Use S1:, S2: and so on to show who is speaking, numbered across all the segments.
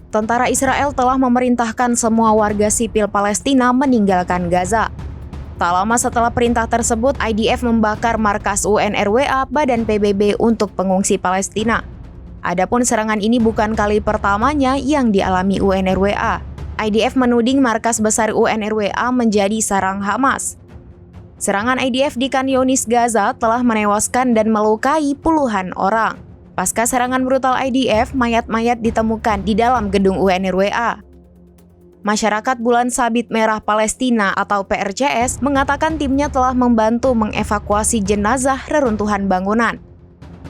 S1: Tentara Israel telah memerintahkan semua warga sipil Palestina meninggalkan Gaza. Tak lama setelah perintah tersebut, IDF membakar markas UNRWA, Badan PBB untuk pengungsi Palestina. Adapun serangan ini bukan kali pertamanya yang dialami UNRWA. IDF menuding markas besar UNRWA menjadi sarang Hamas. Serangan IDF di Khan Younis, Gaza telah menewaskan dan melukai puluhan orang. Pasca serangan brutal IDF, mayat-mayat ditemukan di dalam gedung UNRWA. Masyarakat Bulan Sabit Merah Palestina atau PRCS mengatakan timnya telah membantu mengevakuasi jenazah reruntuhan bangunan.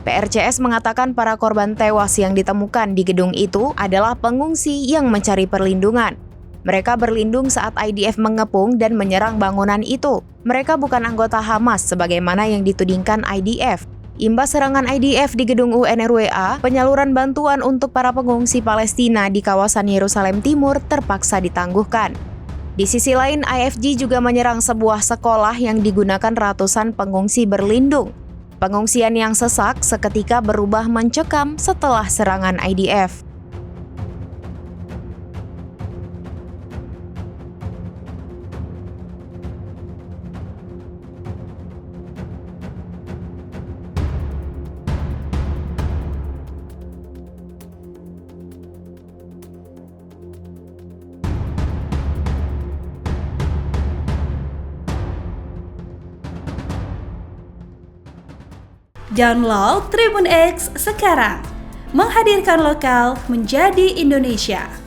S1: PRCS mengatakan para korban tewas yang ditemukan di gedung itu adalah pengungsi yang mencari perlindungan. Mereka berlindung saat IDF mengepung dan menyerang bangunan itu. Mereka bukan anggota Hamas sebagaimana yang ditudingkan IDF. Imbas serangan IDF di gedung UNRWA, penyaluran bantuan untuk para pengungsi Palestina di kawasan Yerusalem Timur terpaksa ditangguhkan. Di sisi lain, IFG juga menyerang sebuah sekolah yang digunakan ratusan pengungsi berlindung. Pengungsian yang sesak seketika berubah mencekam setelah serangan IDF.
S2: Download Tribun X sekarang, menghadirkan lokal menjadi Indonesia.